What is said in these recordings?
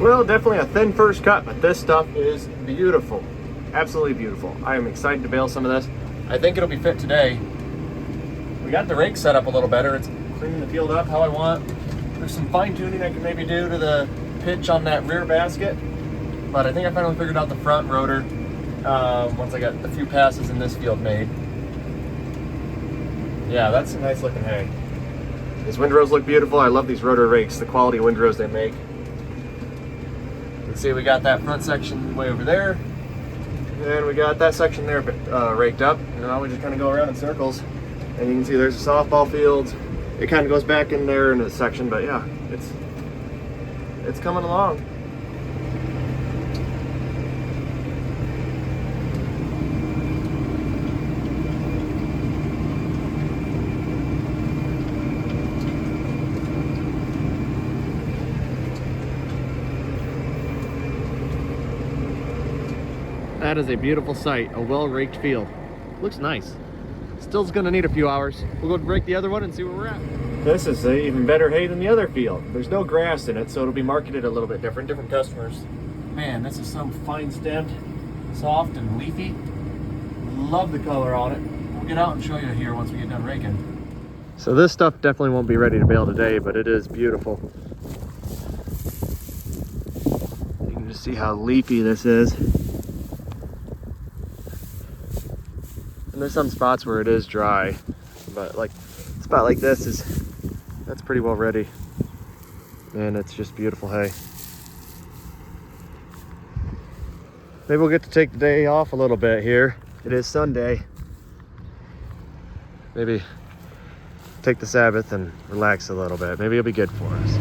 Well, definitely a thin first cut, but this stuff is beautiful. Absolutely beautiful. I am excited to bale some of this. I think it'll be fit today. We got the rake set up a little better. It's cleaning the field up how I want. There's some fine tuning I can maybe do to the pitch on that rear basket, but I think I finally figured out the front rotor once I got a few passes in this field made. Yeah, that's a nice looking hay. These windrows look beautiful. I love these rotor rakes, the quality windrows they make. You can see we got that front section way over there, and we got that section there raked up, and now we just kind of go around in circles. And you can see there's a softball field. It kind of goes back in there in a section, but yeah, it's coming along. That is a beautiful sight, a well-raked field. Looks nice. Still's gonna need a few hours. We'll go rake the other one and see where we're at. This is an even better hay than the other field. There's no grass in it, so it'll be marketed a little bit different customers. Man, this is some fine stemmed, soft and leafy. Love the color on it. We'll get out and show you here once we get done raking. So this stuff definitely won't be ready to bale today, but it is beautiful. You can just see how leafy this is. And there's some spots where it is dry, but like a spot like this that's pretty well ready. And it's just beautiful hay. Maybe we'll get to take the day off a little bit here. It is Sunday. Maybe take the Sabbath and relax a little bit. Maybe it'll be good for us.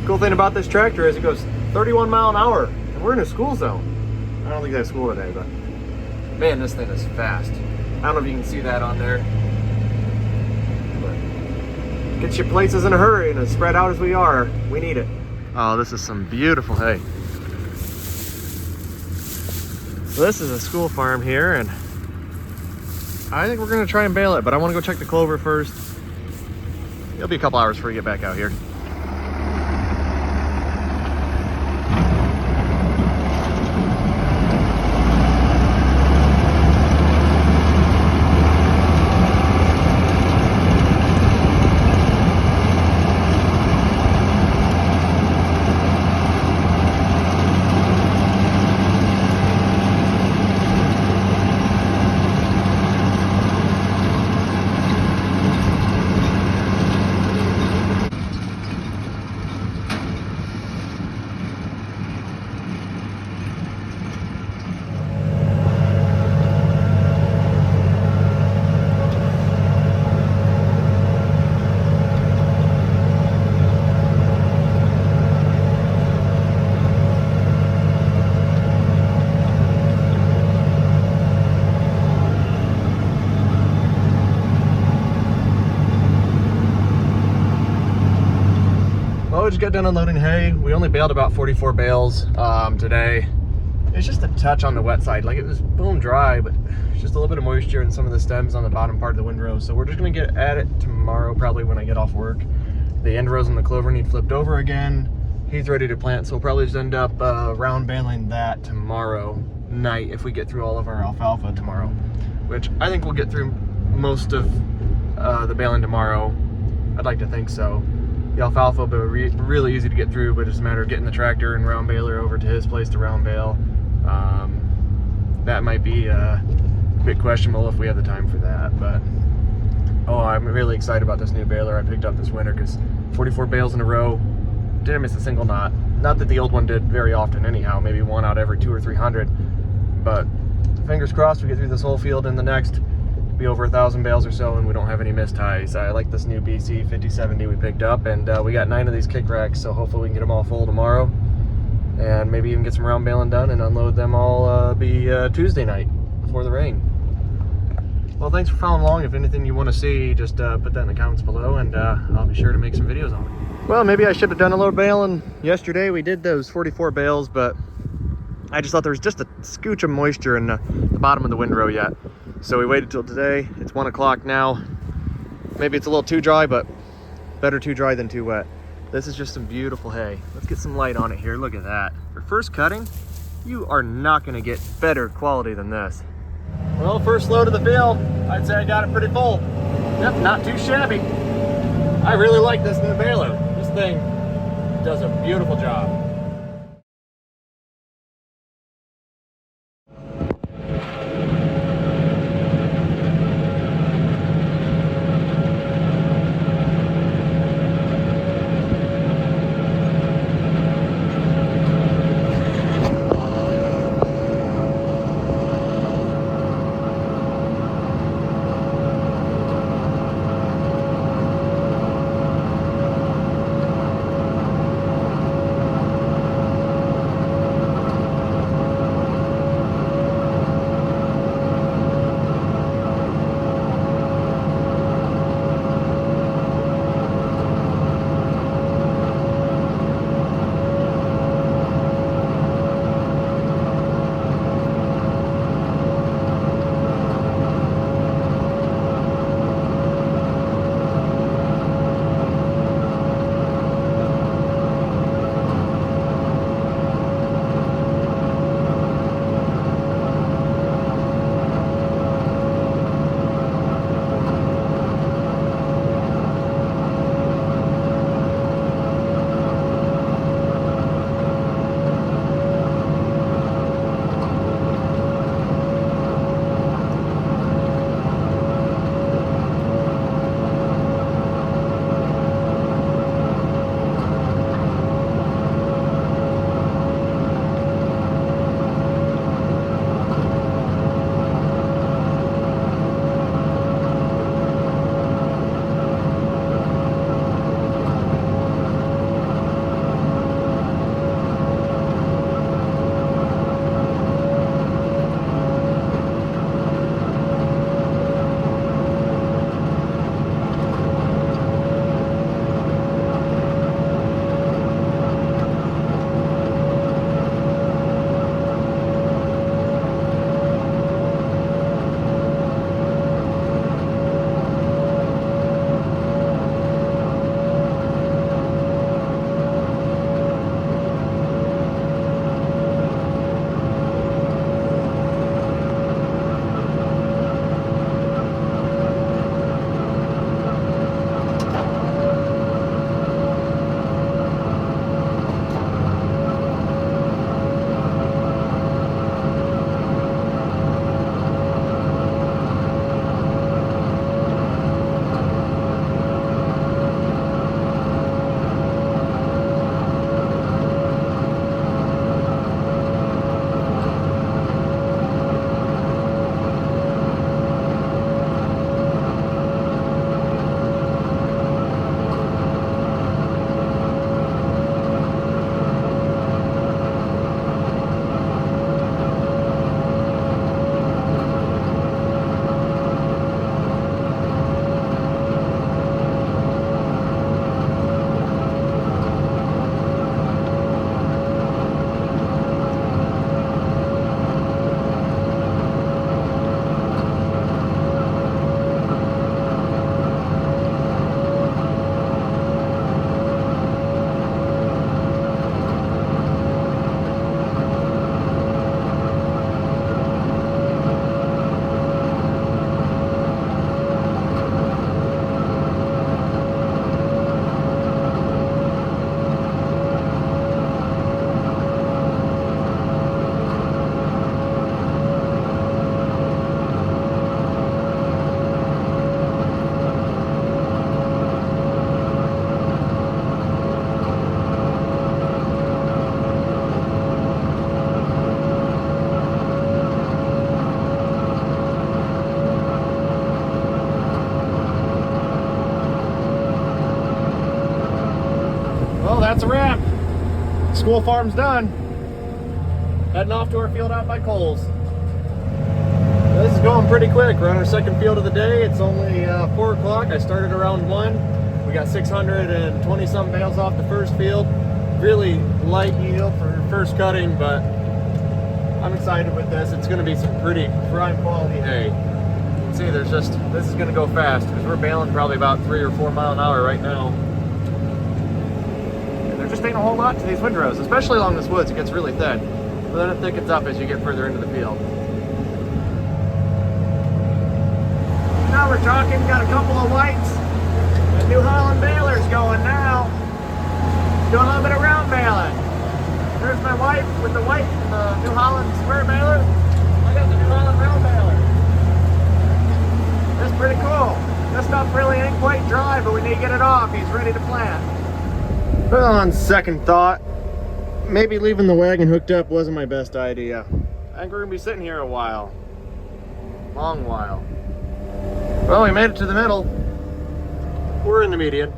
Cool thing about this tractor is it goes 31 mile an hour, and we're in a school zone. I don't think they have school today, but man, this thing is fast. I don't know if you can see that on there. But gets you places in a hurry, and as spread out as we are, we need it. Oh, this is some beautiful hay. So this is a school farm here, and I think we're gonna try and bale it, but I wanna go check the clover first. It'll be a couple hours before we get back out here. We just got done unloading hay. We only baled about 44 bales today. It's just a touch on the wet side. Like, it was boom dry, but just a little bit of moisture in some of the stems on the bottom part of the windrow. So we're just gonna get at it tomorrow, probably when I get off work. The end rows and the clover need flipped over again. He's ready to plant, so we'll probably just end up round baling that tomorrow night if we get through all of our alfalfa tomorrow, which I think we'll get through most of the baling tomorrow. I'd like to think so. The alfalfa will be really easy to get through, but it's a matter of getting the tractor and round baler over to his place to round bale. That might be a bit questionable if we have the time for that, but oh, I'm really excited about this new baler I picked up this winter, because 44 bales in a row, didn't miss a single knot. Not that the old one did very often anyhow, maybe one out every 200 or 300, but fingers crossed we get through this whole field in the next be over 1,000 bales or so, and we don't have any missed ties. I like this new BC 5070 we picked up, and we got 9 of these kick racks, so hopefully we can get them all full tomorrow, and maybe even get some round baling done and unload them all Tuesday night before the rain. Well, thanks for following along. If anything you want to see, just put that in the comments below, and I'll be sure to make some videos on it. Well, maybe I should have done a little baling yesterday. We did those 44 bales, but I just thought there was just a scooch of moisture in the bottom of the windrow yet. So we waited till today. It's 1 o'clock now. Maybe it's a little too dry, but better too dry than too wet. This is just some beautiful hay. Let's get some light on it here. Look at that. For first cutting, you are not gonna get better quality than this. Well, first load of the field, I'd say I got it pretty full. Yep, not too shabby. I really like this new baler. This thing does a beautiful job. That's a wrap. School farm's done. Heading off to our field out by Coles. This is going pretty quick. We're on our second field of the day. It's only 4 o'clock. I started around 1. We got 620 some bales off the first field. Really light yield for first cutting, but I'm excited with this. It's going to be some pretty prime quality hay. You can see this is going to go fast because we're baling probably about 3 or 4 mile an hour right now. ain't a whole lot to these windrows, especially along this woods. It gets really thin, but then it thickens up as you get further into the field. Now we're talking, got a couple of whites and New Holland balers going now. Doing a little bit of round baling. There's my wife with the white, the New Holland square baler. I got the New Holland round baler. That's pretty cool. This stuff really ain't quite dry, but when you get it off, he's ready to plant. Well, on second thought, maybe leaving the wagon hooked up wasn't my best idea. I think we're gonna be sitting here a while. Long while. Well, we made it to the middle. We're in the median.